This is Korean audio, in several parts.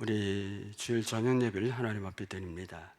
우리 주일 저녁 예배를 하나님 앞에 드립니다.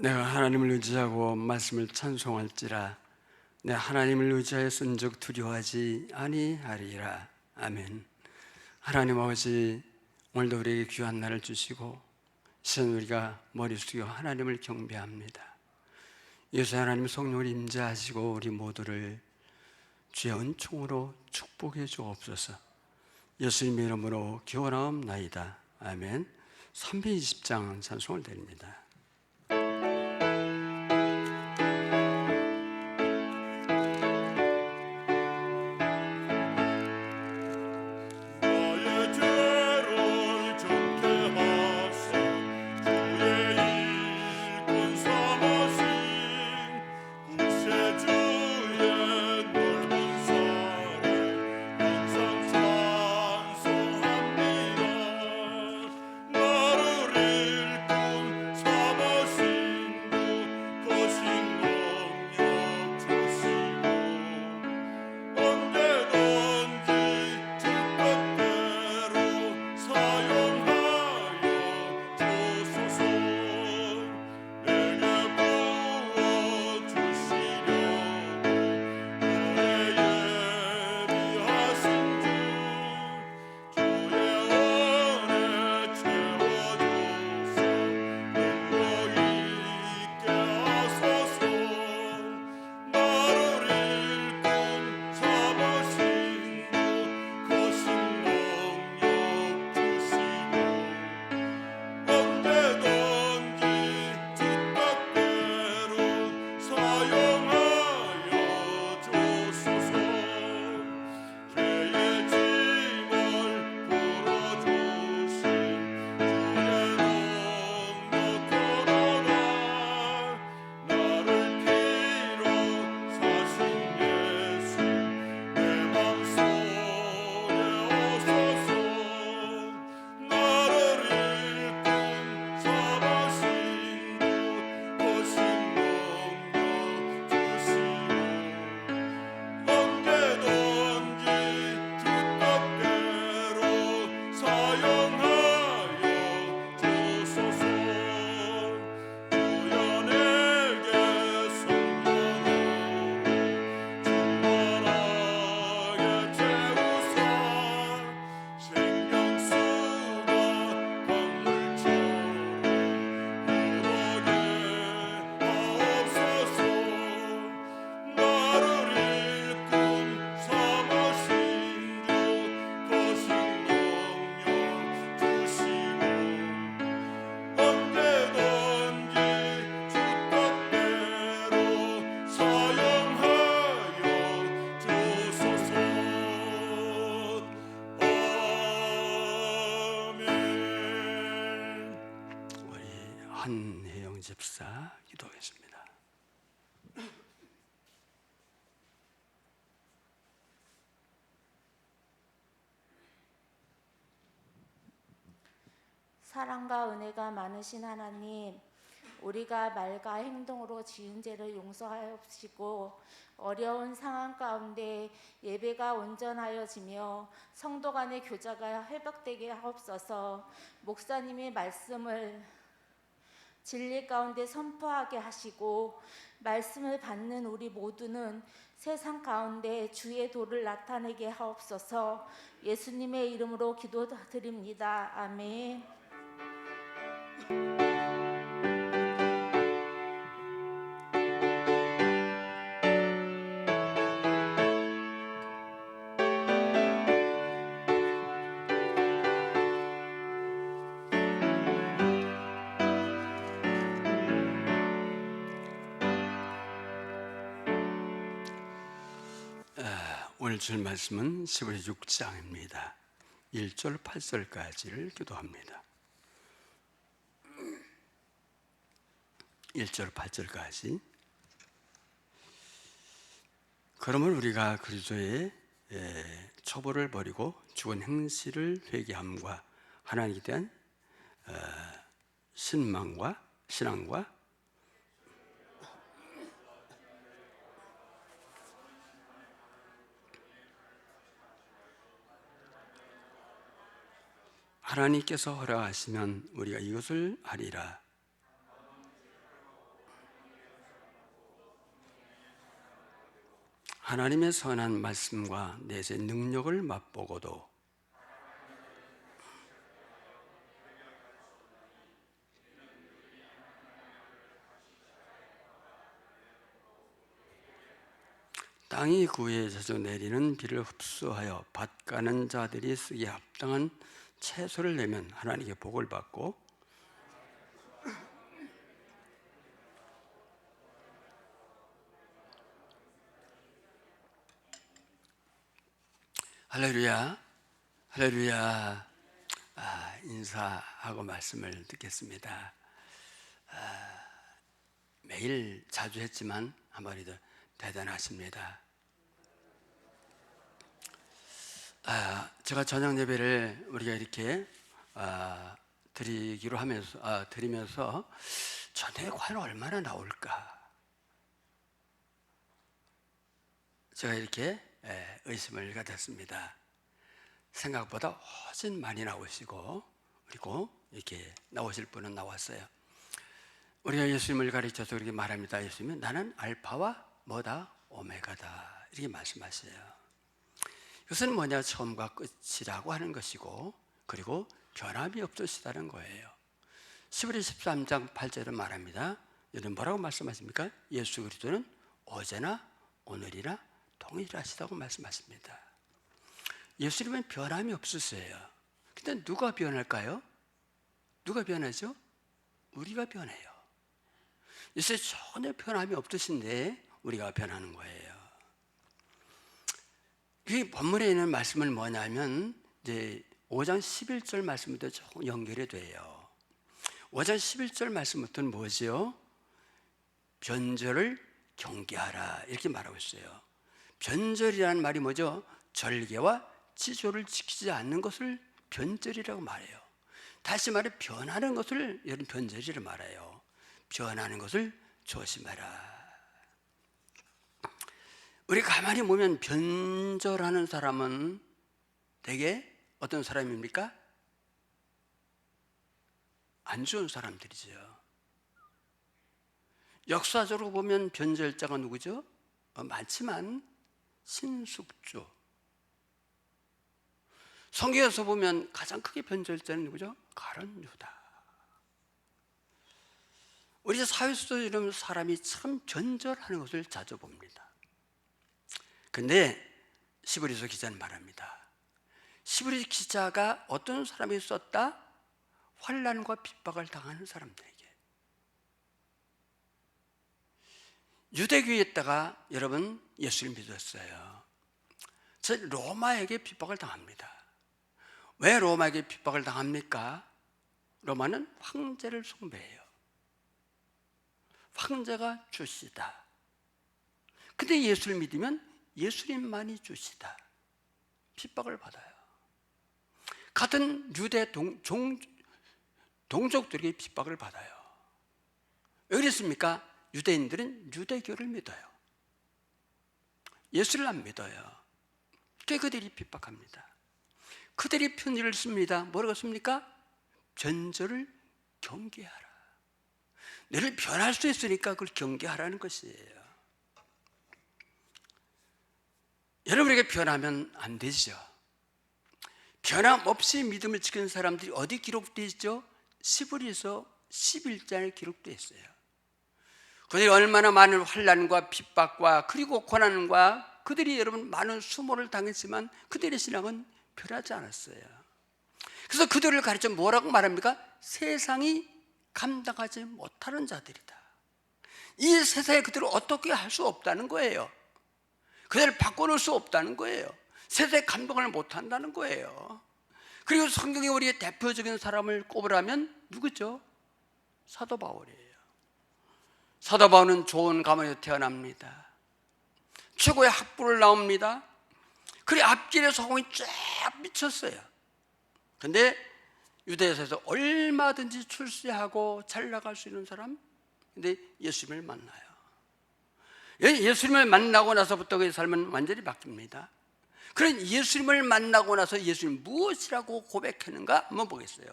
내가 하나님을 의지하고 말씀을 찬송할지라 내 하나님을 의지하였은즉 두려워하지 아니하리라. 아멘. 하나님 아버지, 오늘도 우리에게 귀한 날을 주시고 시선 우리가 머리 숙여 하나님을 경배합니다. 예수 하나님 성령을 임재하시고 우리 모두를 주의 은총으로 축복해 주옵소서. 예수님의 이름으로 기원하옵나이다. 아멘. 320장 찬송을 드립니다. 한혜영 집사 기도하겠습니다. 사랑과 은혜가 많으신 하나님, 우리가 말과 행동으로 지은 죄를 용서하옵시고 어려운 상황 가운데 예배가 온전하여지며 성도 간의 교제가 회복되게 하옵소서. 목사님의 말씀을 진리 가운데 선포하게 하시고 말씀을 받는 우리 모두는 세상 가운데 주의 도를 나타내게 하옵소서. 예수님의 이름으로 기도드립니다. 아멘. 오늘 줄 말씀은 시브리 6장입니다. 1절 8절까지를 기도합니다. 1절 8절까지. 그러면 우리가 그리스도의 초보를 버리고 죽은 행실을 회개함과 하나님에 대한 신앙과 하나님께서 허락하시면 우리가 이것을 하리라. 하나님의 선한 말씀과 내세 능력을 맛보고도 땅이 구에 젖어 내리는 비를 흡수하여 밭 가는 자들이 쓰기에 합당한 채소를 내면 하나님께 복을 받고, 할렐루야, 할렐루야. 인사하고 말씀을 듣겠습니다. 매일 자주 했지만 한 번이 더 대단하십니다. 제가 저녁 예배를 우리가 이렇게 드리면서 저녁에 과연 얼마나 나올까? 제가 이렇게 의심을 가졌습니다. 생각보다 훨씬 많이 나오시고, 그리고 이렇게 나오실 분은 나왔어요. 우리가 예수님을 가르쳐서 그렇게 말합니다. 예수님은 나는 알파와 뭐다? 오메가다. 이렇게 말씀하세요. 이것은 뭐냐? 처음과 끝이라고 하는 것이고, 그리고 변함이 없으시다는 거예요. 시브리 13장 8절은 말합니다. 여러분 뭐라고 말씀하십니까? 예수 그리스도는 어제나 오늘이나 동일하시다고 말씀하십니다. 예수님은 변함이 없으세요. 근데 누가 변할까요? 누가 변하죠? 우리가 변해요. 예수님 전혀 변함이 없으신데 우리가 변하는 거예요. 이 본문에 있는 말씀은 뭐냐면 이제 5장 11절 말씀부터 조금 연결이 돼요. 5장 11절 말씀부터는 뭐죠? 변절을 경계하라 이렇게 말하고 있어요. 변절이라는 말이 뭐죠? 절개와 지조를 지키지 않는 것을 변절이라고 말해요. 다시 말해 변하는 것을 여러분 변절이라고 말해요. 변하는 것을 조심해라. 우리 가만히 보면 변절하는 사람은 되게 어떤 사람입니까? 안 좋은 사람들이죠. 역사적으로 보면 변절자가 누구죠? 많지만 신숙주. 성경에서 보면 가장 크게 변절자는 누구죠? 가룟 유다. 우리 사회에서도 이런 사람이 참 변절하는 것을 자주 봅니다. 근데 시브리서 기자는 말합니다. 시브리 기자가 어떤 사람이 썼다? 환난과 핍박을 당하는 사람들에게. 유대교에 있다가 여러분 예수를 믿었어요. 저 로마에게 핍박을 당합니다. 왜 로마에게 핍박을 당합니까? 로마는 황제를 숭배해요. 황제가 주시다. 근데 예수를 믿으면 예수님만이 주시다. 핍박을 받아요. 같은 유대 동족들에게 핍박을 받아요. 왜 그랬습니까? 유대인들은 유대교를 믿어요. 예수를 안 믿어요. 그들이 핍박합니다. 그들이 편지를 씁니다. 뭐라고 씁니까? 변절을 경계하라. 너를 변할 수 있으니까 그걸 경계하라는 것이에요. 여러분에게 변하면 안 되죠. 변함없이 믿음을 지키는 사람들이 어디 기록되어 있죠? 시브리서 11장에 기록되어 있어요. 그들이 얼마나 많은 환난과 핍박과 그리고 고난과 그들이 여러분 많은 수모를 당했지만 그들의 신앙은 변하지 않았어요. 그래서 그들을 가르쳐 뭐라고 말합니까? 세상이 감당하지 못하는 자들이다. 이 세상에 그들을 어떻게 할 수 없다는 거예요. 그대를 바꿔놓을 수 없다는 거예요. 세상에 감동을 못한다는 거예요. 그리고 성경에 우리의 대표적인 사람을 꼽으라면 누구죠? 사도 바울이에요. 사도 바울은 좋은 가문에서 태어납니다. 최고의 학부를 나옵니다. 그리고 앞길에 소금이 쫙 미쳤어요. 근데 유대에서 얼마든지 출세하고 잘 나갈 수 있는 사람, 근데 예수님을 만나요. 예수님을 만나고 나서부터 그의 삶은 완전히 바뀝니다. 그런 예수님을 만나고 나서 예수님 무엇이라고 고백했는가 한번 보겠어요.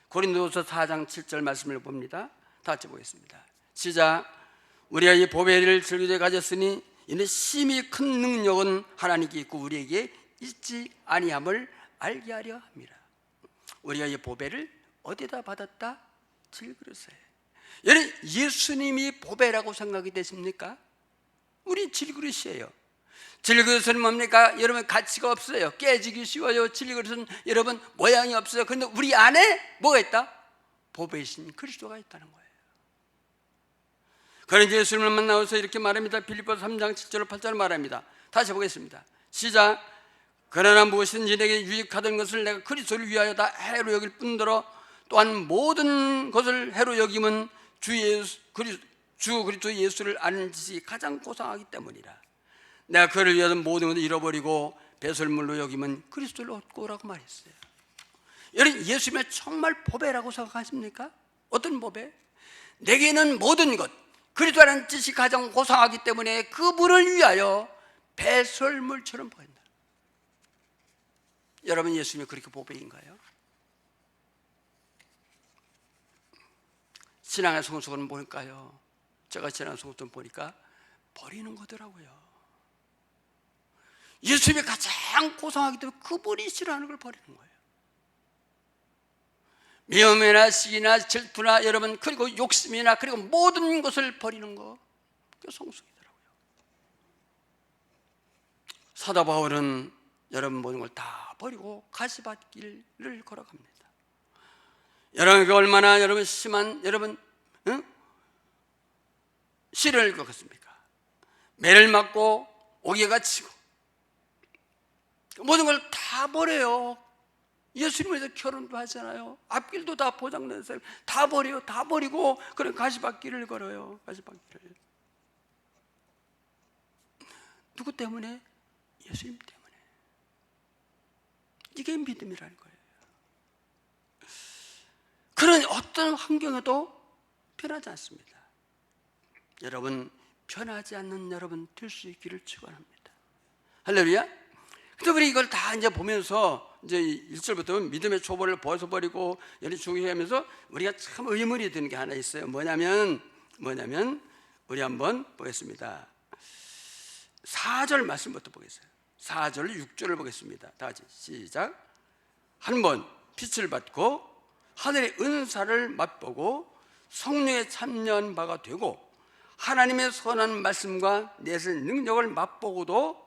고린도후서 4장 7절 말씀을 봅니다. 다 같이 보겠습니다. 시작. 우리가 이 보배를 즐기게 가졌으니 이는 심히 큰 능력은 하나님께 있고 우리에게 있지 아니함을 알게 하려 합니다. 우리가 이 보배를 어디다 받았다? 질그릇에. 여러분, 예수님이 보배라고 생각이 되십니까? 우리 질그릇이에요. 질그릇은 뭡니까? 여러분, 가치가 없어요. 깨지기 쉬워요. 질그릇은 여러분 모양이 없어요. 그런데 우리 안에 뭐가 있다? 보배이신 그리스도가 있다는 거예요. 그런 예수님을 만나서 이렇게 말합니다. 빌립보서 3장 7절 8절 말합니다. 다시 보겠습니다. 시작. 그러나 무엇이든지 내게 유익하던 것을 내가 그리스도를 위하여 다 해로 여길 뿐더러 또한 모든 것을 해로 여김은 주 그리스도 예수를 아는 짓이 가장 고상하기 때문이라. 내가 그를 위하여 모든 것을 잃어버리고 배설물로 여김은 그리스도를 얻고라고 말했어요. 여러분, 예수님을 정말 보배라고 생각하십니까? 어떤 보배? 내게는 모든 것, 그리스도라는 뜻이 가장 고상하기 때문에 그분을 위하여 배설물처럼 보인다. 여러분, 예수님이 그렇게 보배인가요? 신앙의 성숙은 뭘까요? 제가 신앙의 성숙 보니까 버리는 거더라고요. 예수님이 가장 고상하기 때문에 그분이 싫어하는 걸 버리는 거예요. 미움이나 시기나 질투나 여러분, 그리고 욕심이나 그리고 모든 것을 버리는 거, 그게 성숙이더라고요. 사도 바울은 여러분 모든 걸 다 버리고 가시밭길을 걸어갑니다. 여러분, 그 얼마나 여러분 심한 여러분 시련을 겪었습니까? 매를 맞고 옥에가 치고 모든 걸 다 버려요. 예수님에서 결혼도 하잖아요. 앞길도 다 보장된 사람 다 버려요. 다 버리고 그런 가시밭길을 걸어요. 가시밭길을. 누구 때문에? 예수님 때문에. 이게 믿음이라는 거예요. 그런 어떤 환경에도 변하지 않습니다. 여러분, 변하지 않는 여러분 될 수 있기를 축원합니다. 할렐루야. 그래서 우리 이걸 다 이제 보면서 이제 1절부터 믿음의 초보를 벗어버리고 여러 중요하면서 우리가 참 의문이 드는 게 하나 있어요. 뭐냐면 우리 한번 보겠습니다. 4절 말씀부터 보겠어요. 4절 6절을 보겠습니다. 다 같이 시작. 한 번 빛을 받고 하늘의 은사를 맛보고 성령에 참여한 바가 되고 하나님의 선한 말씀과 내실 능력을 맛보고도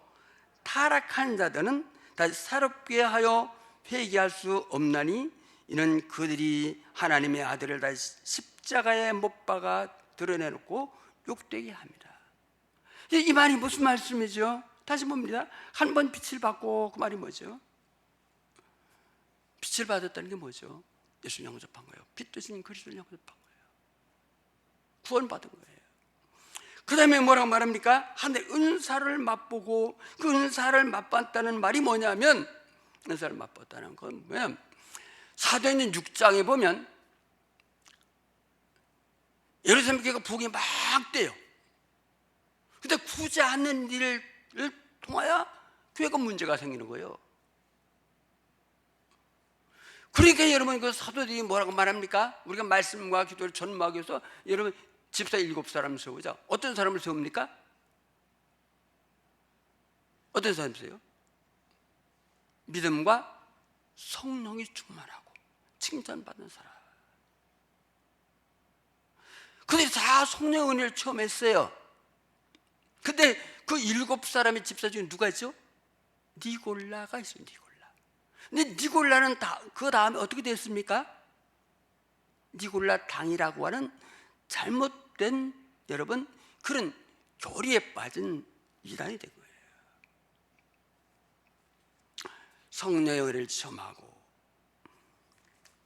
타락한 자들은 다시 새롭게 하여 회개할 수 없나니 이는 그들이 하나님의 아들을 다시 십자가에 못 박아 드러내놓고 욕되게 합니다. 이 말이 무슨 말씀이죠? 다시 봅니다. 한 번 빛을 받고, 그 말이 뭐죠? 빛을 받았다는 게 뭐죠? 예수를 영접한 거예요. 빛 되신 그리스도를 영접한 거예요. 구원받은 거예요. 그 다음에 뭐라고 말합니까? 하늘의 은사를 맛보고, 그 은사를 맛봤다는 말이 뭐냐면, 은사를 맛봤다는 건 뭐냐면 사도행전 6장에 보면 예루살렘 교회가 부흥이 막 돼요. 근데 굳이 않는 일을 통하여 교회가 문제가 생기는 거예요. 그러니까 여러분, 그 사도들이 뭐라고 말합니까? 우리가 말씀과 기도를 전무하기 위해서 여러분 집사 7사람을 세우죠. 어떤 사람을 세웁니까? 어떤 사람 세워요? 믿음과 성령이 충만하고 칭찬받는 사람. 그들이 다 성령의 은혜를 처음 했어요. 근데 그 7사람의 집사 중에 누가 있죠? 니골라가 있어요. 니골라. 근데 니골라는 그 다음에 어떻게 됐습니까? 니골라 당이라고 하는 잘못된 여러분 그런 교리에 빠진 이단이 된 거예요. 성령의 은혜를 체험하고,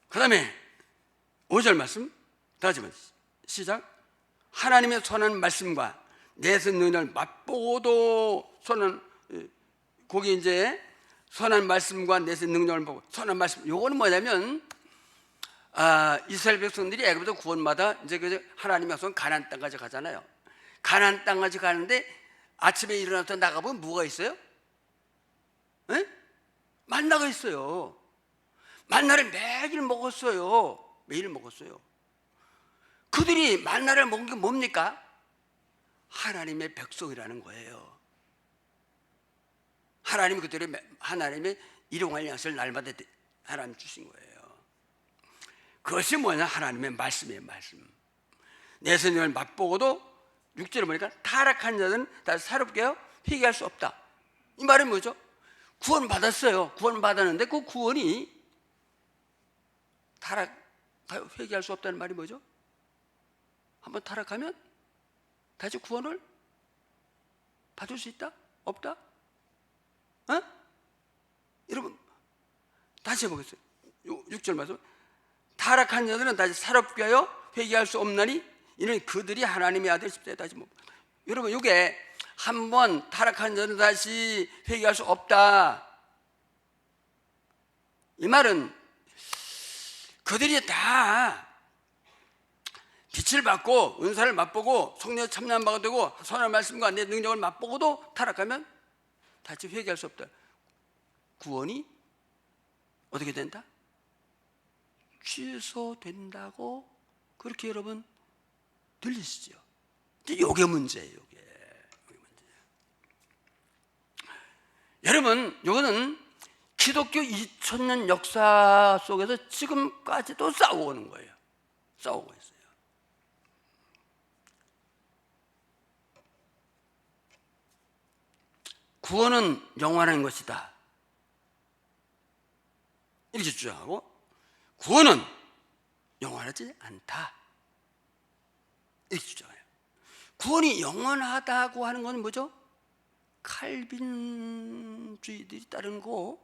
그 다음에 5절 말씀 다시 한번 시작. 하나님의 선한 말씀과 내세 능력을 맛보고도 거기 이제 선한 말씀과 내세 능력을 보고, 선한 말씀, 요거는 뭐냐면 이스라엘 백성들이 애굽에서 구원받아 이제 그 하나님의 약속은 가나안 땅까지 가잖아요. 가나안 땅까지 가는데 아침에 일어나서 나가보면 뭐가 있어요? 에? 만나가 있어요. 만나를 매일 먹었어요. 매일 먹었어요. 그들이 만나를 먹은 게 뭡니까? 하나님의 백성이라는 거예요. 하나님이 그들의 하나님의 일용할 양식을 날마다 하나님 주신 거예요. 그것이 뭐냐? 하나님의 말씀이에요. 말씀. 내 생명을 맛보고도 6절에 보니까 타락한 자들은 다시 새롭게 회개할 수 없다. 이 말은 뭐죠? 구원 받았어요. 구원 받았는데 그 구원이 회개할 수 없다는 말이 뭐죠? 한번 타락하면 다시 구원을 받을 수 있다? 없다? 여러분 다시 해보겠어요. 6절 말씀. 타락한 자들은 다시 새롭게 하여 회개할 수 없나니 이는 그들이 하나님의 아들 십자에 다시 못. 여러분 이게 한번 타락한 자는 다시 회개할 수 없다. 이 말은 그들이 다 빛을 받고 은사를 맛보고 성령의 참여한 바가 되고 선한 말씀과 내 능력을 맛보고도 타락하면 다시 회개할 수 없다. 구원이 어떻게 된다? 취소된다고 그렇게 여러분 들리시죠? 이게 문제예요. 이게 문제예요. 여러분, 이거는 기독교 2000년 역사 속에서 지금까지도 싸워오는 거예요. 싸우고 있어요. 구원은 영원한 것이다. 이렇게 주장하고, 구원은 영원하지 않다. 이렇게 주장해요. 구원이 영원하다고 하는 건 뭐죠? 칼빈주의들이 따르는 거.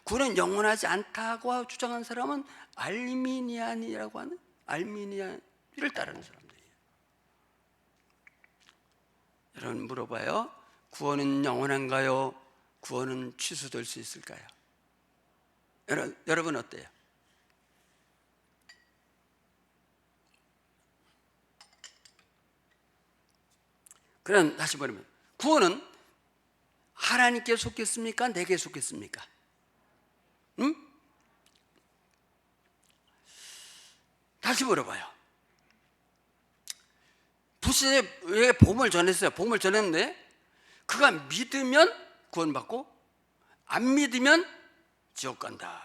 구원은 영원하지 않다고 주장한 사람은 알미니안이라고 하는 알미니안을 따르는 사람들이에요. 여러분 물어봐요. 구원은 영원한가요? 구원은 취소될 수 있을까요? 여러분 어때요? 그럼 다시 말하면 구원은 하나님께 속겠습니까? 내게 속겠습니까? 응? 다시 물어봐요. 부시에게 복음을 전했어요. 복음을 전했는데 그가 믿으면 구원받고 안 믿으면 지옥 간다.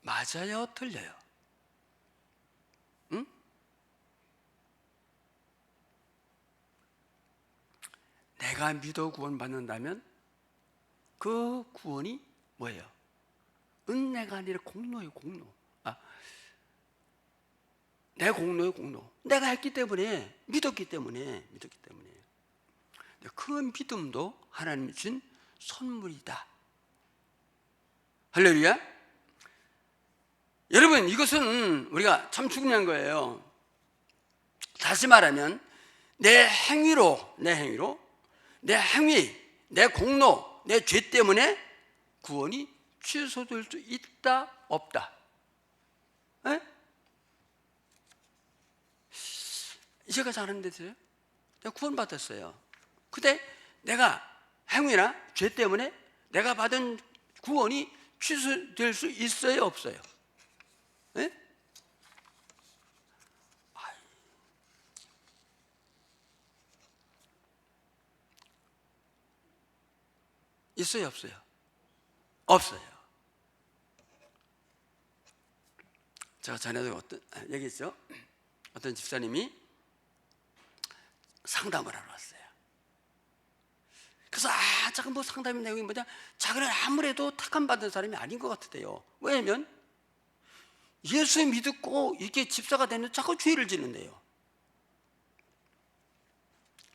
맞아요? 틀려요? 응? 내가 믿어 구원받는다면 그 구원이 뭐예요? 은혜가 아니라 공로예요. 공로. 내 공로예요. 공로. 내가 했기 때문에 믿었기 때문에 그 믿음도 하나님이 준 선물이다. 할렐루야. 여러분 이것은 우리가 참 중요한 거예요. 다시 말하면 내 행위, 내 공로, 내 죄 때문에 구원이 취소될 수 있다 없다. 에? 이해가 잘 안 되세요? 내가 구원받았어요. 근데 내가 행위나 죄 때문에 내가 받은 구원이 취소될 수 있어요 없어요? 에? 있어요 없어요? 없어요. 제가 전에도 얘기했죠. 어떤 집사님이 상담을 하러 왔어요. 그래서 자꾸 뭐 상담의 내용이 뭐냐, 자기는 아무래도 택함 받은 사람이 아닌 것 같대요. 왜냐면 예수 믿고 이렇게 집사가 되면 자꾸 죄를 짓는데요.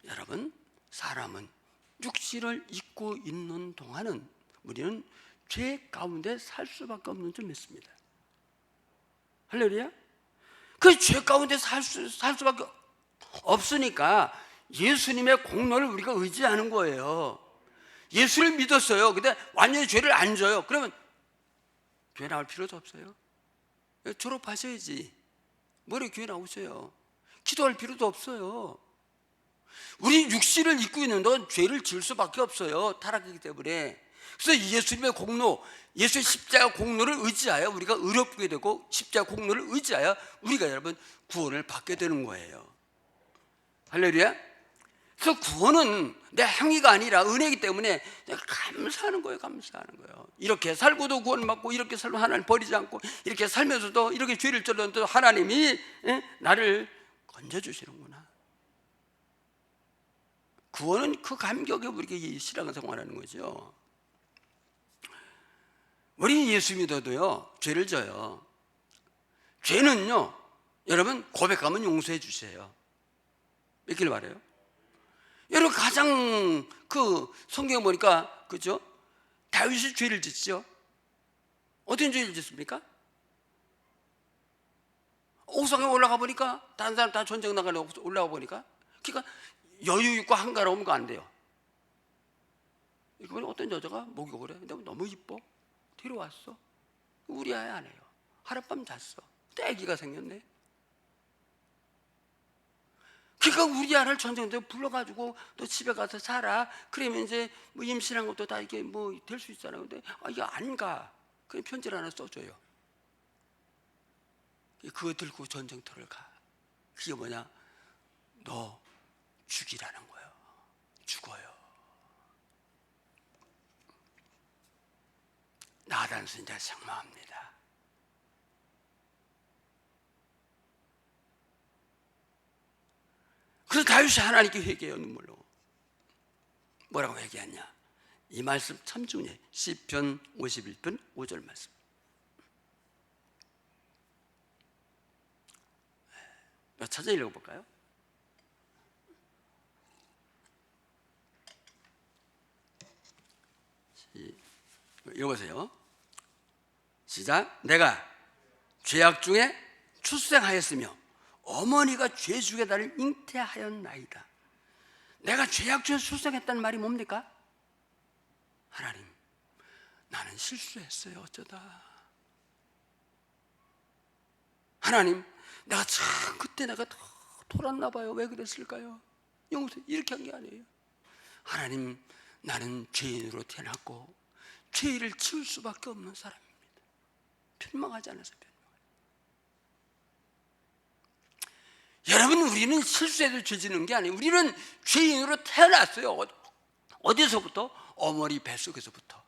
여러분, 사람은 육신을 입고 있는 동안은 우리는 죄 가운데 살 수밖에 없는 줄 믿습니다. 할렐루야. 그 죄 가운데 살 수밖에 없으니까 예수님의 공로를 우리가 의지하는 거예요. 예수를 믿었어요. 근데 완전히 죄를 안 져요. 그러면 교회 나올 필요도 없어요. 졸업하셔야지. 뭐래 교회 나오세요. 기도할 필요도 없어요. 우리 육신을 입고 있는 동안 죄를 지을 수밖에 없어요. 타락이기 때문에. 그래서 예수님의 공로, 예수의 십자가 공로를 의지하여 우리가 의롭게 되고 십자가 공로를 의지하여 우리가 여러분 구원을 받게 되는 거예요. 할렐루야. 그래서 구원은 내 행위가 아니라 은혜이기 때문에 감사하는 거예요. 감사하는 거예요. 이렇게 살고도 구원받고 이렇게 살고 하나님 버리지 않고 이렇게 살면서도 이렇게 죄를 졌는데도 하나님이 나를 건져주시는구나. 구원은 그 감격에 우리에게 신앙생활하는 거죠. 우리 예수 믿어도요 죄를 져요. 죄는요 여러분 고백하면 용서해 주세요. 믿길 바라요. 여러분 가장 그 성경에 보니까 그죠? 다윗이 죄를 짓죠. 어떤 죄를 짓습니까? 옥상에 올라가 보니까 다른 사람 다 전쟁 나가려고 올라가 보니까 그러니까 여유 있고 한가로운 거 안 돼요. 이렇게 보니 어떤 여자가 목욕을 해. 근데 너무 이뻐. 데려왔어. 우리 아이 안 해요. 하룻밤 잤어. 근데 아기가 생겼네. 그러니까 우리 아이를 전쟁터에 불러가지고 너 집에 가서 살아. 그러면 이제 뭐 임신한 것도 다 이게 뭐 될 수 있잖아요. 근데 이게 안 가. 그냥 편지를 하나 써줘요. 그거 들고 전쟁터를 가. 그게 뭐냐? 너 죽이라는 거예요. 죽어요. 나단 선지자 장마합니다. 그래서 다윗이 하나님께 회개해요. 눈물로. 뭐라고 회개하냐? 이 말씀 참 중요해요. 시편 51편 5절 말씀. 찾아 읽어볼까요? 읽어보세요. 시작. 내가 죄악 중에 출생하였으며 어머니가 죄 중에 나를 잉태하였나이다. 내가 죄악 중에 출생했다는 말이 뭡니까? 하나님, 나는 실수했어요. 어쩌다. 하나님, 내가 참 그때 내가 더 돌았나 봐요. 왜 그랬을까요? 용서 이렇게 한 게 아니에요. 하나님, 나는 죄인으로 태어났고 죄를 지을 수밖에 없는 사람입니다. 변명하지 않아서 여러분, 우리는 실수해도 죄 지는 게 아니에요. 우리는 죄인으로 태어났어요. 어디서부터? 어머니 뱃속에서부터.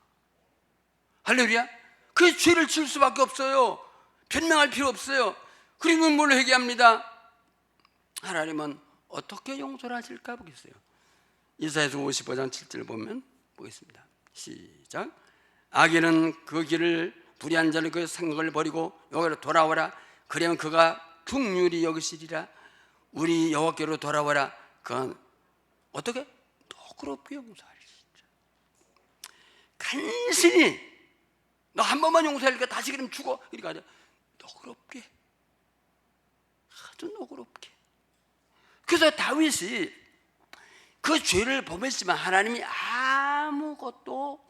할렐루야. 그 죄를 지을 수밖에 없어요. 변명할 필요 없어요. 그리고 뭘 회개합니다. 하나님은 어떻게 용서를 하실까 보겠어요. 이사야서 55장 7절 보면 보겠습니다. 시작. 악인은 그 길을 불의한 자는 그 생각을 버리고 여기로 돌아오라. 그러면 그가 긍휼히 여기시리라. 우리 여호와께로 돌아와라. 그건 어떻게? 너그럽게 용서하리시죠. 간신히 너 한 번만 용서하니까 다시 그러면 죽어. 그러니까 아주 너그럽게, 아주 너그럽게. 그래서 다윗이 그 죄를 범했지만 하나님이 아무것도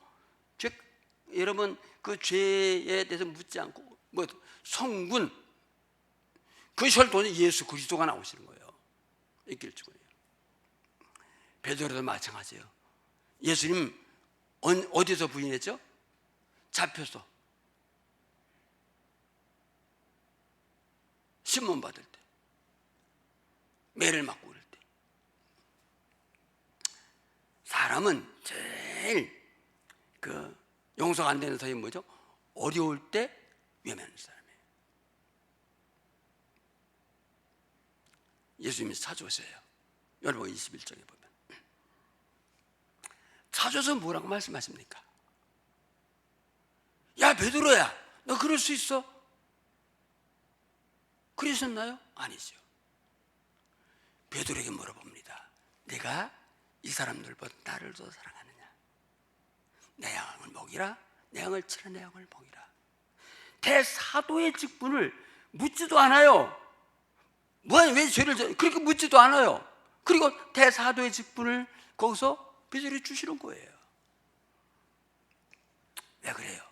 여러분 그 죄에 대해서 묻지 않고 뭐 성군 그 혈통에 예수 그리스도가 나오시는 거예요. 있길주거예요. 베드로도 마찬가지예요. 예수님 어디서 부인했죠? 잡혀서 신문 받을 때, 매를 맞고 그럴 때. 사람은 제일 그 용서가 안 되는 사람이 뭐죠? 어려울 때 위험한 사람이에요. 예수님이 찾아오세요. 여러분 21장에 보면 찾아서 뭐라고 말씀하십니까? 야 베드로야, 너 그럴 수 있어? 그러셨나요? 아니죠. 베드로에게 물어봅니다. 내가 이 사람들보다 나를 더 사랑하느냐? 내 양을 먹이라, 내 양을 치라, 내 양을 먹이라. 대사도의 직분을 묻지도 않아요. 왜 죄를 그렇게 묻지도 않아요. 그리고 대사도의 직분을 거기서 배설해 주시는 거예요. 왜 그래요?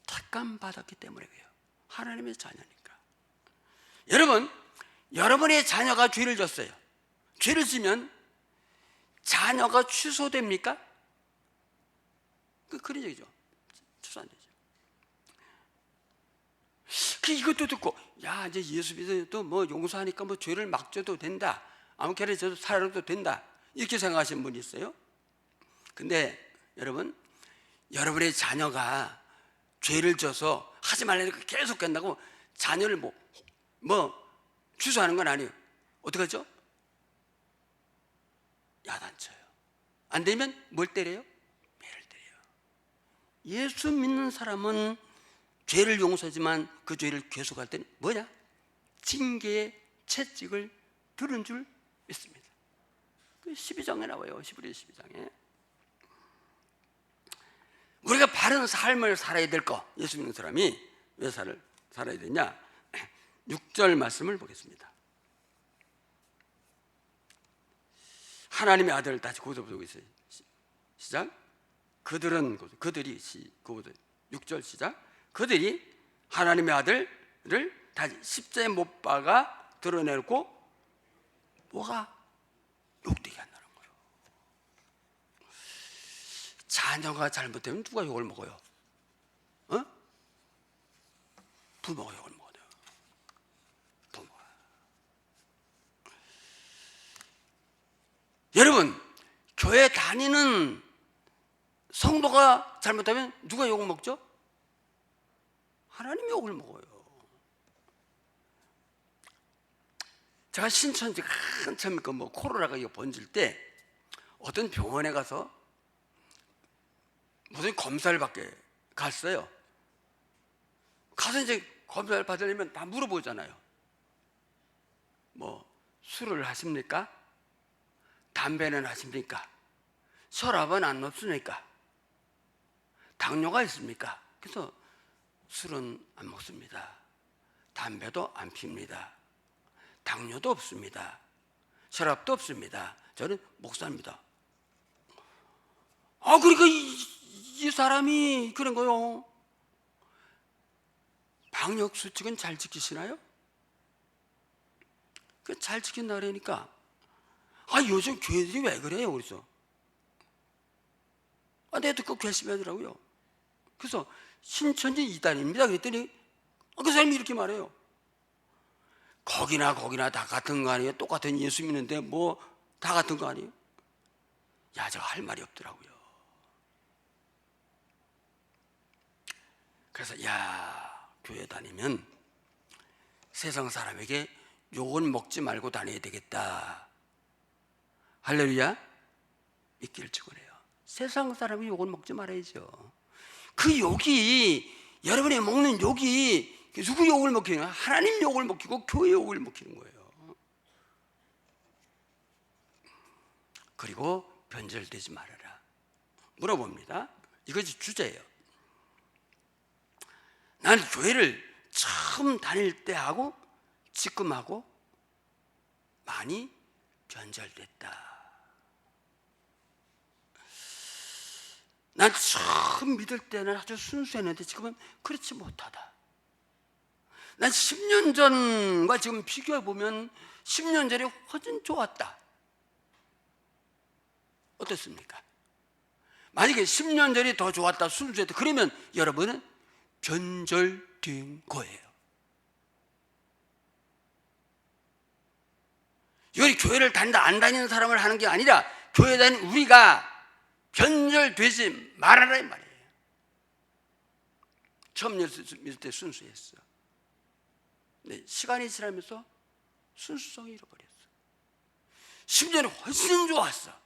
택감 받았기 때문에 그래요. 하나님의 자녀니까. 여러분, 여러분의 자녀가 죄를 졌어요. 죄를 지면 자녀가 취소됩니까? 그런 얘기죠. 취소 안 되죠. 이것도 듣고, 야, 이제 예수 믿어도 뭐 용서하니까 뭐 죄를 막 져도 된다. 아무렇게나 져도 살아도 된다. 이렇게 생각하시는 분이 있어요. 근데 여러분, 여러분의 자녀가 죄를 져서 하지 말라니까 계속 한다고 자녀를 뭐 취소하는 건 아니에요. 어떻게 하죠? 야단쳐요. 안 되면 뭘 때려요? 매를 때려요. 예수 믿는 사람은 죄를 용서하지만 그 죄를 계속할 때는 뭐냐? 징계의 채찍을 들은 줄 믿습니다. 그 12장에 나와요. 히브리 12장에. 우리가 바른 삶을 살아야 될 거, 예수 믿는 사람이 왜 살아야 되냐? 6절 말씀을 보겠습니다. 하나님의 아들, 다시 거기서 보고 있어요. 시작. 그들이 6절 시작. 그들이 하나님의 아들을 다시 십자에 못 박아 드러내고 뭐가 욕되게 한다는 거예요. 자녀가 잘못되면 누가 욕을 먹어요? 부모가 욕을 먹어요. 부모가. 여러분, 교회 다니는 성도가 잘못하면 누가 욕을 먹죠? 하나님이 욕을 먹어요. 제가 신천지 한참 코로나가 번질 때 어떤 병원에 가서 무슨 검사를 받게 갔어요. 가서 이제 검사를 받으려면 다 물어보잖아요. 뭐 술을 하십니까? 담배는 하십니까? 혈압은 안 높습니까? 당뇨가 있습니까? 그래서 술은 안 먹습니다. 담배도 안 핍니다. 당뇨도 없습니다. 혈압도 없습니다. 저는 목사입니다. 그러니까 이 사람이 그런 거요. 방역 수칙은 잘 지키시나요? 잘 지킨다 그러니까 요즘 교회들이 왜 그래요? 그래서 내가 듣고 괘씸하더라고요. 그래서 신천지 이단입니다 그랬더니 그 사람이 이렇게 말해요. 거기나 다 같은 거 아니에요? 똑같은 예수 믿는데 뭐 다 같은 거 아니에요? 야, 저 할 말이 없더라고요. 그래서 교회 다니면 세상 사람에게 욕은 먹지 말고 다녀야 되겠다. 할렐루야. 믿기를 축원해요. 세상 사람이 욕을 먹지 말아야죠. 그 욕이, 여러분이 먹는 욕이 누구 욕을 먹히냐? 하나님 욕을 먹히고 교회 욕을 먹히는 거예요. 그리고 변절되지 말아라. 물어봅니다. 이것이 주제예요. 나는 교회를 처음 다닐 때하고 지금하고 많이 변절됐다. 난 처음 믿을 때는 아주 순수했는데 지금은 그렇지 못하다. 난 10년 전과 지금 비교해보면 10년 전에 훨씬 좋았다. 어떻습니까? 만약에 10년 전이 더 좋았다, 순수했다, 그러면 여러분은 변절된 거예요. 이건 교회를 다닌다 안 다니는 사람을 하는 게 아니라 교회 다니는 우리가 변절되지 말아라 이 말이에요. 처음 믿을 때 순수했어. 근데 시간이 지나면서 순수성이 잃어버렸어. 10년이 훨씬 좋았어.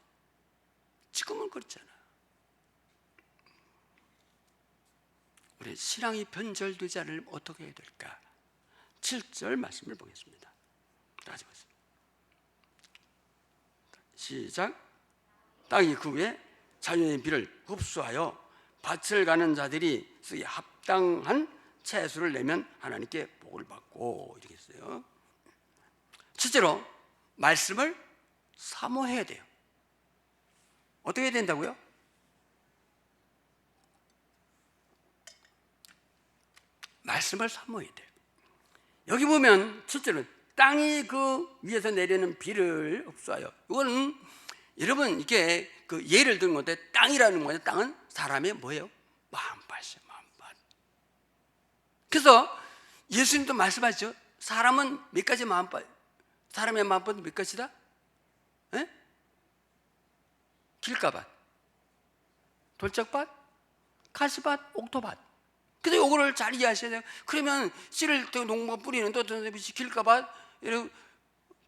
지금은 그렇잖아. 우리 신앙이 변절되지 않으면 어떻게 해야 될까? 7절 말씀을 보겠습니다. 다시 보겠습니다. 시작. 땅이 그 위에 자연의 비를 흡수하여 밭을 가는 자들이 쓰기 합당한 채수를 내면 하나님께 복을 받고, 이렇게 했어요. 실제로 말씀을 사모해야 돼요. 어떻게 해야 된다고요? 말씀을 사모해야 돼요. 여기 보면 실제로 땅이 그 위에서 내리는 비를 흡수하여, 이거는 여러분 이게 그 예를 드는 건데, 땅이라는 거는, 땅은 사람의 뭐예요? 마음밭이에요. 마음밭. 그래서 예수님도 말씀하시죠. 사람은 몇 가지 마음밭, 사람의 마음밭은 몇 가지다? 에? 길가밭, 돌짝밭, 가시밭, 옥토밭. 근데 요거를 잘 이해하셔야 돼요. 그러면 씨를 농부가 뿌리는데 어떤 사람이 길가밭,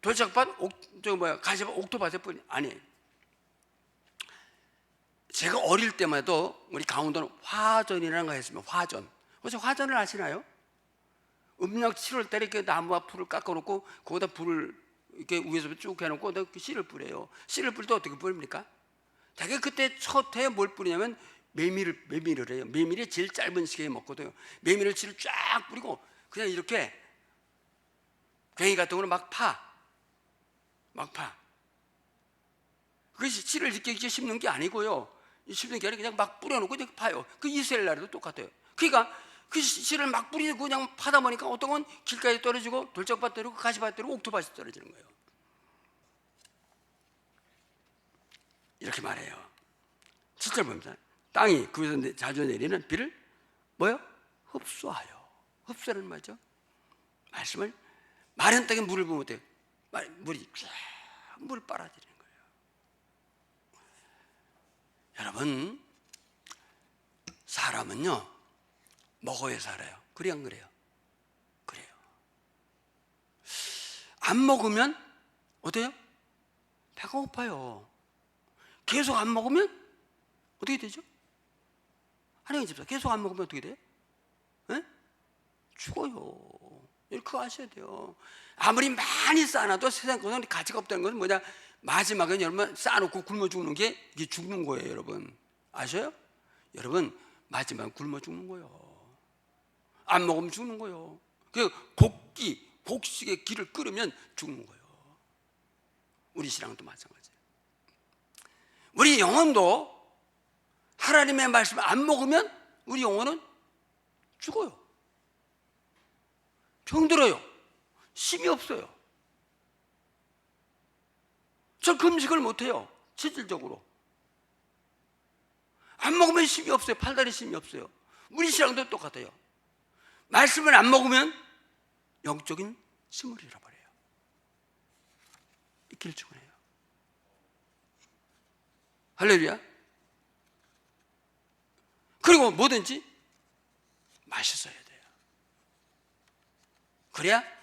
돌짝밭, 가시밭, 옥토밭에 뿌리, 아니에요. 제가 어릴 때마다 우리 강원도는 화전이라는 거 했으면, 화전. 혹시 화전을 아시나요? 음력 7월 달에 이렇게 나무와 풀을 깎아놓고 거기다 불을 이렇게 위에서 쭉 해놓고 그 씨를 뿌려요. 씨를 뿌릴 때 어떻게 뿌립니까? 되게 그때 첫 해에 뭘 뿌리냐면 메밀을 해요. 메밀이 제일 짧은 시기에 먹거든요. 메밀을 씨를 쫙 뿌리고 그냥 이렇게 괭이 같은 거로 막 파. 그것이 씨를 이렇게 심는 게 아니고요. 심는 게 아니라 그냥 막 뿌려놓고 이렇게 파요. 그 이스라엘 나라도 똑같아요. 그러니까 그 씨를 막 뿌리고 그냥 파다 보니까 어떤 건 길가에 떨어지고 돌짝밭 떨어지고 가시밭 떨어지고 옥토밭이 떨어지는 거예요. 이렇게 말해요. 실제로 봅니다. 땅이 그에서 자주 내리는 비를 뭐요? 흡수하여. 흡수는 뭐죠? 말씀을, 마른 땅에 물을 부으면 어때요? 물이 쫙 물 빨아들이는 거예요. 여러분, 사람은요 먹어야 살아요. 그래 안 그래요? 그래요. 안 먹으면 어때요? 배가 고파요. 계속 안 먹으면 어떻게 되죠? 하나님 집사 계속 안 먹으면 어떻게 돼요? 에? 죽어요. 그거 아셔야 돼요. 아무리 많이 쌓아놔도 세상 것은 가치가 없다는 것은 뭐냐? 마지막에 여러분 쌓아놓고 굶어 죽는 게 이게 죽는 거예요. 여러분 아셔요? 여러분 마지막에 굶어 죽는 거예요. 안 먹으면 죽는 거예요. 그 곡식의 길을 끓으면 죽는 거예요. 우리 신앙도 마찬가지예요. 우리 영혼도 하나님의 말씀을 안 먹으면 우리 영혼은 죽어요. 병들어요. 힘이 없어요. 저 금식을 못해요. 실질적으로 안 먹으면 힘이 없어요. 팔다리 힘이 없어요. 우리 신앙도 똑같아요. 말씀을 안 먹으면 영적인 힘을 잃어버려요. 길쭉해요. 할렐루야. 그리고 뭐든지 맛있어야 돼요. 그래야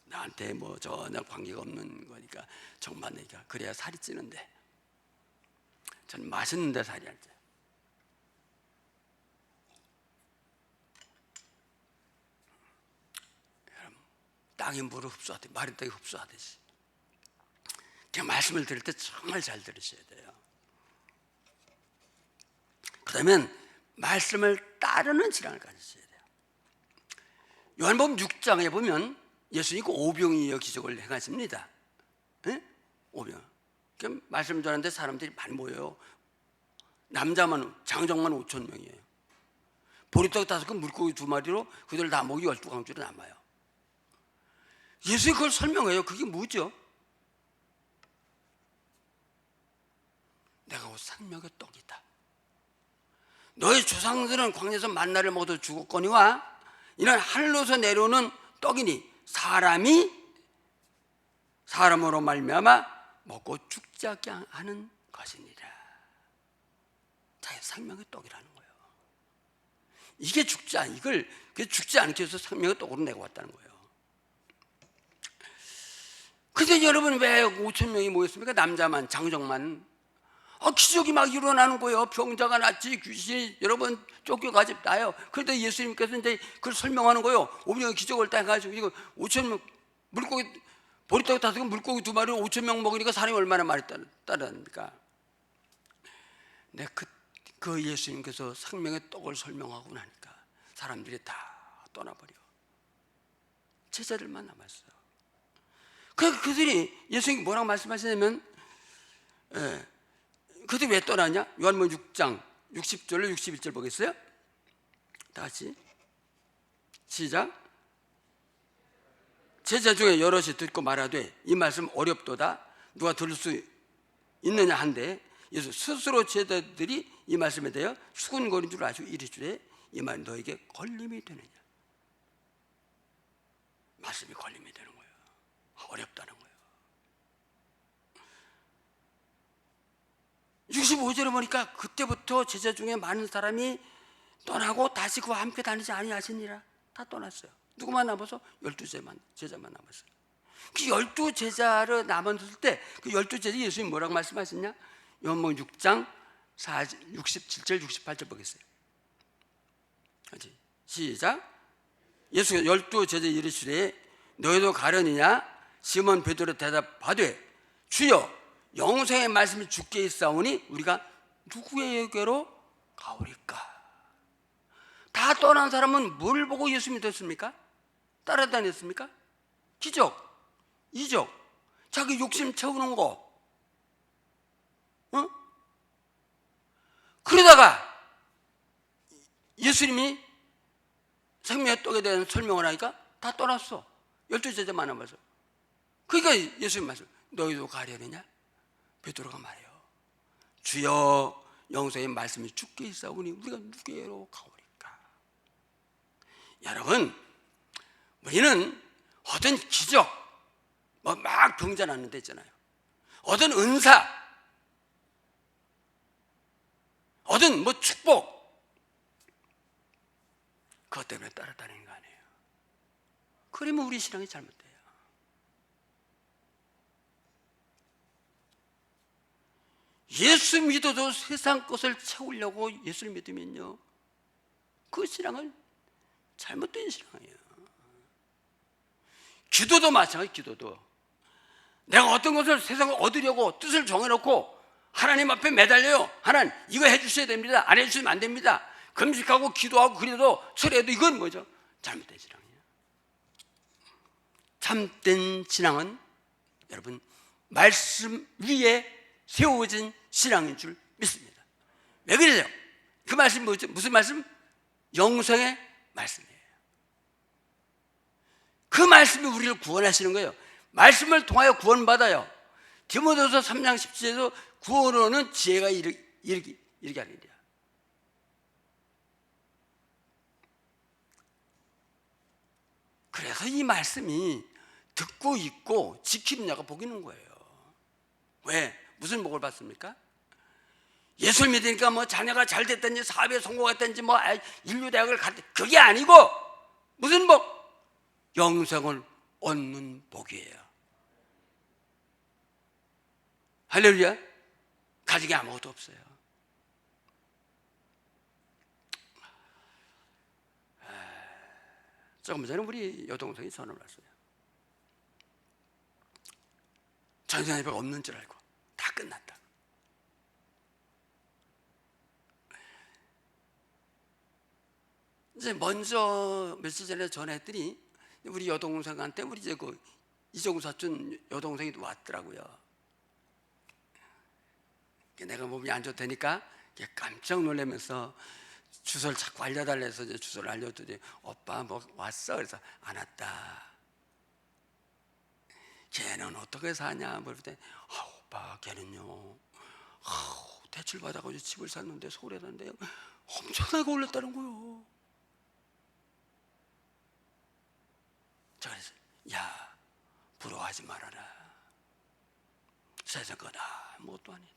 나한테 뭐 전혀 관계가 없는 거니까 정말 내가 그래야 살이 찌는데, 저는 맛있는데 살이 안 쪄요. 여러분, 땅이 물을 흡수하듯이, 마른 땅이 흡수하듯이 그냥 말씀을 들을 때 정말 잘 들으셔야 돼요. 그러면 말씀을 따르는 신앙을 가지셔야 돼요. 요한복음 6장에 보면 예수님이 그 오병이어 기적을 행하십니다. 네? 오병. 그럼 말씀 전하는데 사람들이 많이 모여요. 남자만 장정만 5천 명이에요. 보리떡 5개, 물고기 2마리로 그들 다 먹이 12강줄에 남아요. 예수님이 그걸 설명해요. 그게 뭐죠? 내가 곧 생명의 떡이다. 너희 조상들은 광야에서 만나를 먹어도 죽었거니와 이는 하늘로서 내려오는 떡이니 사람이 사람으로 말미암아 먹고 죽지 않게 하는 것이니라. 자, 생명의 떡이라는 거예요. 이게 죽지 않기 위해서 생명의 떡으로 내고 왔다는 거예요. 근데 여러분 왜 5천 명이 모였습니까? 남자만, 장정만. 기적이 막 일어나는 거예요. 병자가 낫지, 귀신이 여러분 쫓겨가지 나요. 그런데 예수님께서 이제 그걸 설명하는 거예요. 오병이어 기적을 딱 해가지고 이거 5천 명 물고기 보리떡 5개, 물고기 2마리 5,000명 먹으니까 사람이 얼마나 많이 따르니까. 그 예수님께서 생명의 떡을 설명하고 나니까 사람들이 다 떠나버려. 제자들만 남았어요. 그들이 예수님이 뭐라고 말씀하시냐면, 그들이 왜 떠나냐? 요한복음 6장 60절로 61절 보겠어요? 다 같이 시작. 제자 중에 여럿이 듣고 말하되 이 말씀 어렵도다 누가 들을 수 있느냐 한데, 예수 스스로 제자들이 이 말씀에 대하여 수군거린 줄 아시고 이르시되 이 말 너에게 걸림이 되느냐. 말씀이 걸림이 되는 거예요. 어렵다는 거예요. 65절에 보니까 그때부터 제자 중에 많은 사람이 떠나고 다시 그와 함께 다니지 아니하시니라. 다 떠났어요. 누구만 남아서 12제자만 남았어요. 그 12제자를 남았을 때 그 12제자 예수님이 뭐라고 말씀하셨냐? 요한복음 6장 67절 68절 보겠어요. 시작. 예수가 12제자 이르시되 너희도 가려니냐? 시몬 베드로 대답하되 주여 영생의 말씀이 주께 있사오니 우리가 누구에게로 가오리까? 다 떠난 사람은 뭘 보고 예수 믿었습니까? 따라다녔습니까? 기적, 이적, 자기 욕심 채우는 거. 그러다가 예수님이 생명의 떡에 대한 설명을 하니까 다 떠났어. 12제자만 남아서. 그러니까 예수님 말씀, 너희도 가려느냐? 베드로가 말해요. 주여 영생의 말씀이 주께 있사오니 우리가 누구에게로 가오리까? 여러분, 우리는 어떤 기적, 막 병자 낫는 데 있잖아요. 어떤 은사, 어떤 축복, 그것 때문에 따라다니는 거 아니에요. 그러면 우리 신앙이 잘못돼요. 예수 믿어도 세상 것을 채우려고 예수를 믿으면요, 그 신앙은 잘못된 신앙이에요. 기도도 마찬가지. 기도도 내가 어떤 것을 세상을 얻으려고 뜻을 정해놓고 하나님 앞에 매달려요. 하나님 이거 해주셔야 됩니다. 안 해주시면 안 됩니다. 금식하고 기도하고 그래도 철회해도 이건 뭐죠? 잘못된 신앙이에요. 참된 신앙은 여러분 말씀 위에 세워진 신앙인 줄 믿습니다. 왜 그래요? 그 말씀 뭐죠? 무슨 말씀? 영생의 말씀이에요. 그 말씀이 우리를 구원하시는 거예요. 말씀을 통하여 구원받아요. 디모데후서 3장 17절에서 구원으로는 지혜가 이르게 하느니라. 그래서 이 말씀이 듣고 있고 지키느냐가 복이 있는 거예요. 왜? 무슨 복을 받습니까? 예수를 믿으니까 자녀가 잘 됐든지 사업에 성공했든지 인류대학을 갔든지 그게 아니고 무슨 복? 영생을 얻는 복이에요. 할렐루야. 가진 게 아무것도 없어요. 조금 전에 우리 여동생이 전화를 왔어요. 전세 예배가 없는 줄 알고 다 끝났다. 이제 먼저 며칠 전에 전화했더니 우리 여동생한테 우리 이제 이종우 사촌 여동생이 왔더라고요. 내가 몸이 안 좋다니까 깜짝 놀라면서 주소를 자꾸 알려달라 해서 이제 주소를 알려줬더니 오빠 왔어? 그래서 안 왔다. 걔는 어떻게 사냐? 물었더니 오빠 걔는요 대출 받아가지고 집을 샀는데 서울에 사는데 엄청나게 올랐다는 거요. 저 그래서 야 부러워하지 말아라. 세상 건 아무것도 아니다.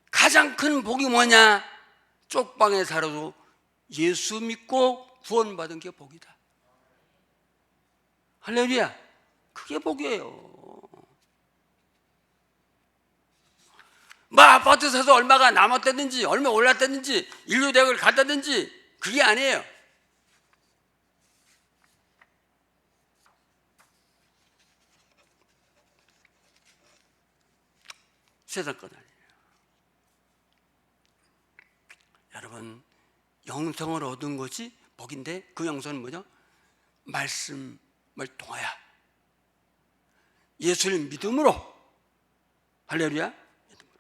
가장 큰 복이 뭐냐? 쪽방에 살아도 예수 믿고 구원받은 게 복이다. 할렐루야. 그게 복이에요. 아파트 사서 얼마가 남았다든지 얼마 올랐다든지 인류대학을 갔다든지 그게 아니에요. 세상 것 아니에요. 여러분, 영성을 얻은 것이 복인데 그 영성은 뭐죠? 말씀을 통하여 예수를 믿음으로, 할렐루야, 믿음으로.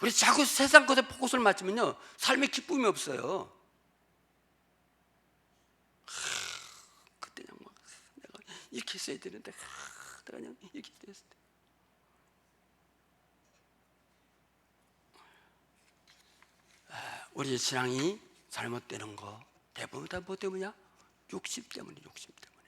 우리 자꾸 세상 것에 포커스를 맞추면요 삶에 기쁨이 없어요. 그때 그냥 막 내가 이렇게 했어야 되는데 내가 그냥 이렇게 됐을 때. 우리 신앙이 잘못되는 거 대부분 다 뭐 때문이야? 욕심 때문에, 욕심 때문에요.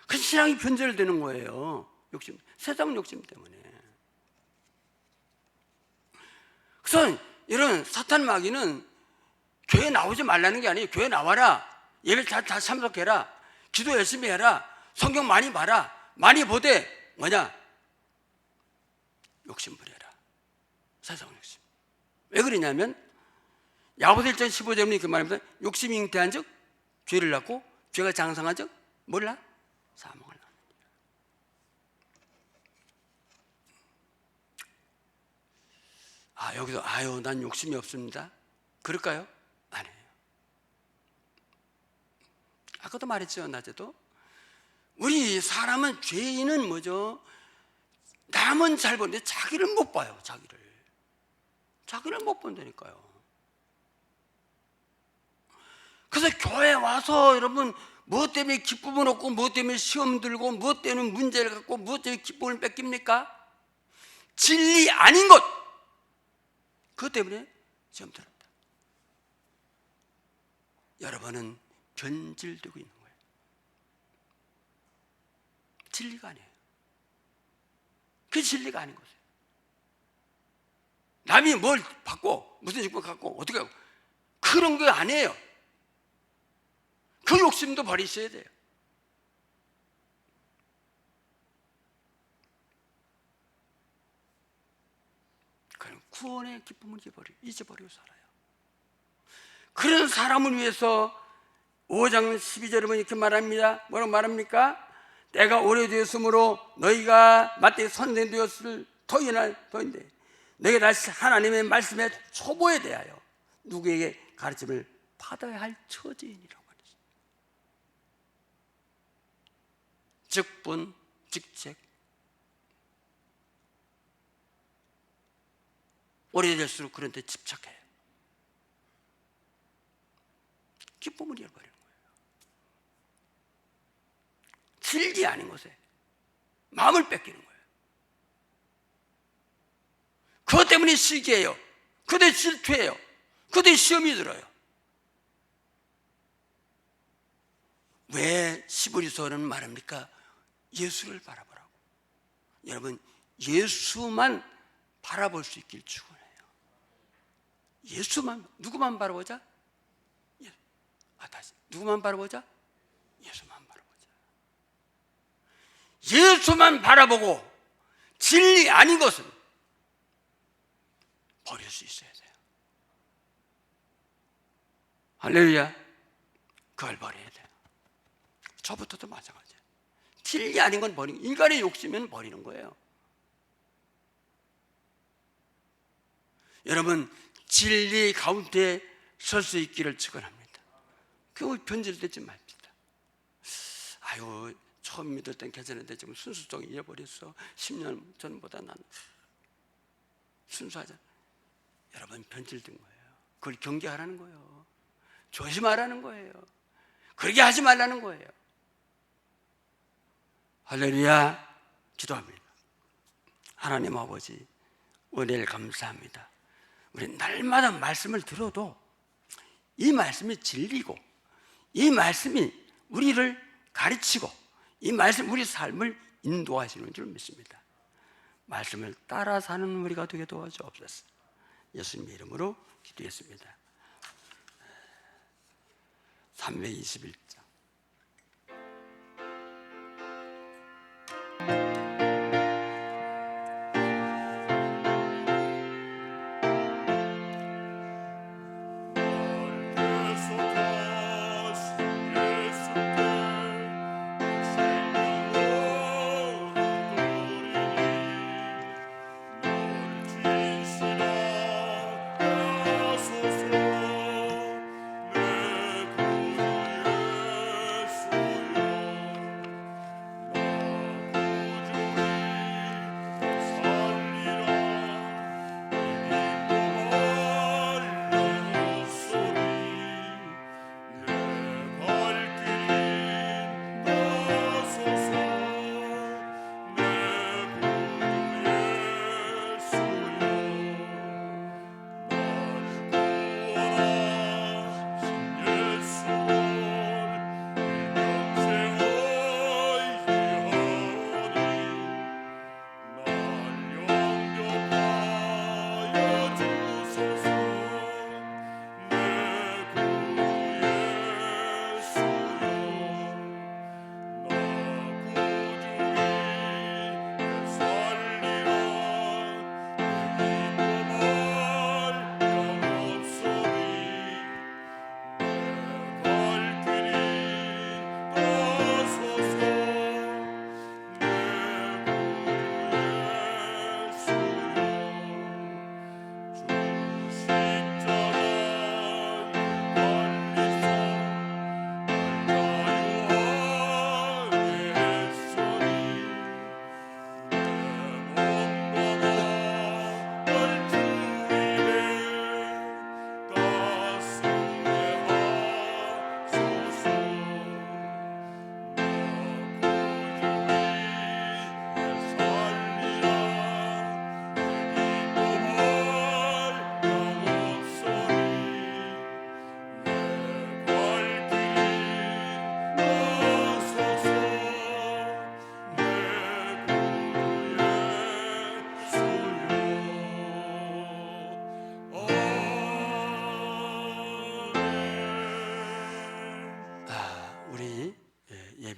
그 신앙이 변절되는 거예요. 욕심, 세상 욕심 때문에. 그래서 이런 사탄 마귀는 교회 나오지 말라는 게 아니에요. 교회 나와라, 예배 잘 참석해라, 기도 열심히 해라, 성경 많이 봐라, 많이 보되 뭐냐? 욕심 부려라. 세상 욕심. 왜 그러냐면 야고보서 1장 15절에 이렇게 말합니다. 욕심이 잉태한 즉 죄를 낳고 죄가 장성한 즉 몰라? 사망을 낳느니라. 여기서 난 욕심이 없습니다. 그럴까요? 아니에요. 아까도 말했죠, 낮에도. 우리 사람은, 죄인은 뭐죠? 남은 잘 보는데 자기를 못 봐요. 자기를 못 본다니까요. 그래서 교회 와서 여러분 무엇 때문에 기쁨을 얻고 무엇 때문에 시험 들고 무엇 때문에 문제를 갖고 무엇 때문에 기쁨을 뺏깁니까? 진리 아닌 것, 그것 때문에 시험 들었다. 여러분은 변질되고 있는 거예요. 진리가 아니에요. 그게 진리가 아닌 거예요. 남이 뭘 받고 무슨 직분 갖고 어떻게 하고 그런 게 아니에요. 그 욕심도 버리셔야 돼요. 그럼 구원의 기쁨을 잊어버리고 살아요. 그런 사람을 위해서 5장 12절에 보면 이렇게 말합니다. 뭐라고 말합니까? 때가 오래되었으므로 너희가 마땅히 선생되었을 터인데 너희가 다시 하나님의 말씀의 초보에 대하여 누구에게 가르침을 받아야 할 처지인이라고 하셨습니다. 직분, 직책. 오래될수록 그런 데 집착해요. 기쁨을 잃어버리는 거예요. 진리 아닌 것에 마음을 뺏기는 거예요. 그것 때문에 시기해요. 그것 때문에 질투해요. 그것 때문에 시험이 들어요. 왜 시브리서는 말합니까? 예수를 바라보라고. 여러분, 예수만 바라볼 수 있길 축원해요. 예수만, 누구만 바라보자? 다시 누구만 바라보자? 예수만 바라보자. 예수만 바라보고 진리 아닌 것은 버릴 수 있어야 돼요. 할렐루야. 그걸 버려야 돼요. 저부터도 마찬가지예요. 진리 아닌 건 버리는, 인간의 욕심은 버리는 거예요. 여러분, 진리 가운데 설 수 있기를 축원합니다. 그걸 변질되지 맙시다. 처음 믿을 땐 괜찮은데 지금 순수성 잃어버렸어. 10년 전보다 나는 순수하자. 여러분, 변질된 거예요. 그걸 경계하라는 거예요. 조심하라는 거예요. 그렇게 하지 말라는 거예요. 할렐루야. 기도합니다. 하나님 아버지, 은혜를 감사합니다. 우리 날마다 말씀을 들어도 이 말씀이 진리고 이 말씀이 우리를 가르치고 이 말씀 우리 삶을 인도하시는 줄 믿습니다. 말씀을 따라 사는 우리가 되게 도와주옵소서. 예수님의 이름으로 기도했습니다. 321장.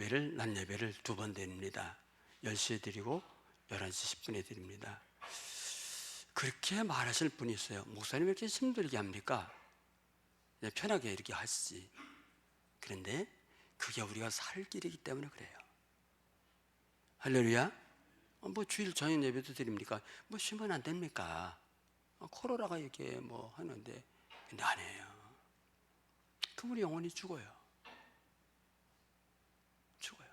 예배를, 낮 예배를 2번 드립니다. 10시에 드리고 11시 10분에 드립니다. 그렇게 말하실 분이 있어요. 목사님 왜 이렇게 힘들게 합니까? 편하게 이렇게 하시지. 그런데 그게 우리가 살 길이기 때문에 그래요. 할렐루야. 뭐 주일 저녁 예배도 드립니까? 뭐 쉬면 안 됩니까? 코로나가 이렇게 뭐 하는데, 근데 안 해요. 그럼 우리 영혼이 죽어요. 죽어요.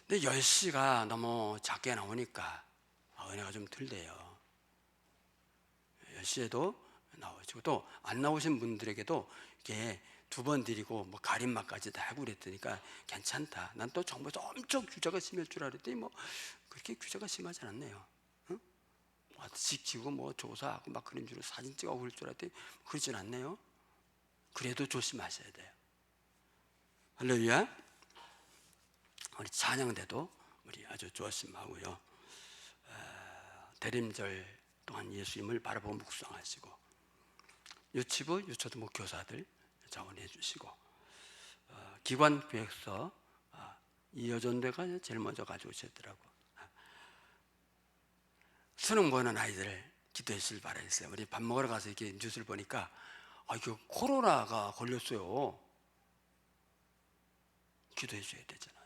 근데 10시가 너무 작게 나오니까 은혜가 좀 덜 돼요. 10시에도 나오시고, 또 안 나오신 분들에게도 이렇게 2번 드리고 뭐 가림막까지 다 하고 그랬더니까 괜찮다. 난 또 정부에서 엄청 규제가 심할 줄 알았더니 뭐 그렇게 규제가 심하지 않네요. 응? 지키고 뭐 조사하고 막 그런 줄로 사진 찍어오고 그럴 줄 알았더니 그러진 않네요. 그래도 조심하셔야 돼요. 할렐루야. 우리 찬양대도 우리 아주 조심하고요. 대림절 또한 예수님을 바라보고 묵상하시고, 유치부, 유초등부 교사들 자원해 주시고, 기관 계획서 이여전대가 제일 먼저 가져오셨더라고. 수능 보는 아이들 기도해 주실 바라겠어요. 우리 밥 먹으러 가서 이렇게 뉴스를 보니까 이거 코로나가 걸렸어요. 기도해 줘야 되잖아요.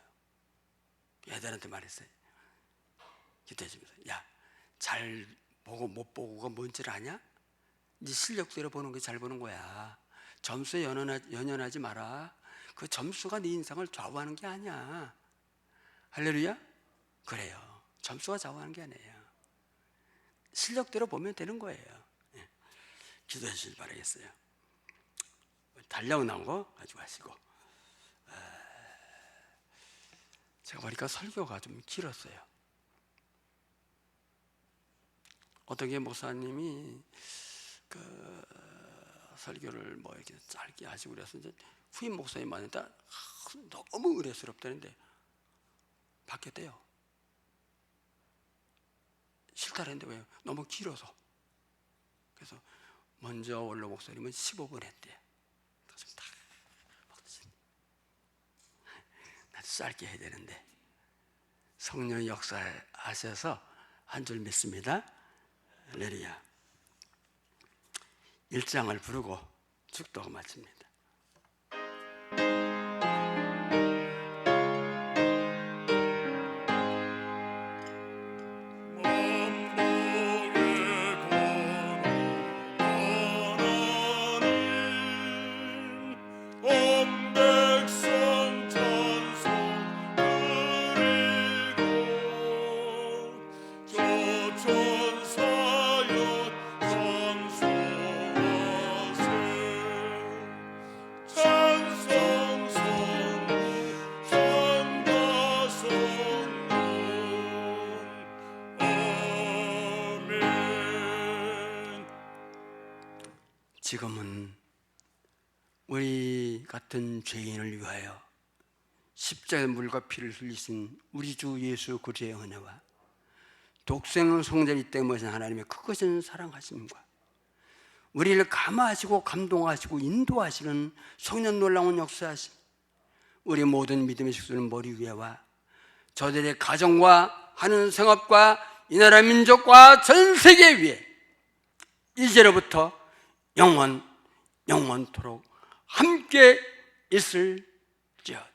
애들한테 말했어요. 기도해 주면서, 야, 잘 보고 못 보고가 뭔지를 아냐? 네 실력대로 보는 게 잘 보는 거야. 점수에 연연하지 마라. 그 점수가 네 인생을 좌우하는 게 아니야. 할렐루야? 그래요. 점수가 좌우하는 게 아니에요. 실력대로 보면 되는 거예요. 기도해 주시길 바라겠어요. 달력 나온 거 가지고 하시고. 제가 보니까 설교가 좀 길었어요. 어떻게 목사님이 그 설교를 뭐 이렇게 짧게 하시고 그래서 이제 후임 목사님 만났다 너무 의뢰스럽다는데 바뀌었대요. 싫다는데 왜? 너무 길어서. 그래서 먼저 원로 목사님은 15분 했대. 그래서 다 나도 짧게 해야 되는데 성령의 역사하셔서 한 줄 믿습니다. 할렐루야. 1장을 부르고 축도하고 마칩니다. 지금은 우리 같은 죄인을 위하여 십자가의 물과 피를 흘리신 우리 주 예수 그리스도의 은혜와 독생의 성자이기 때문에 하나님의 크신 사랑하심과 우리를 감화하시고 감동하시고 인도하시는 성령 놀라운 역사하심, 우리 모든 믿음의 식수는 머리 위에와 저들의 가정과 하는 성업과 이 나라 민족과 전 세계 위에 이제로부터 영원토록 함께 있을지어다.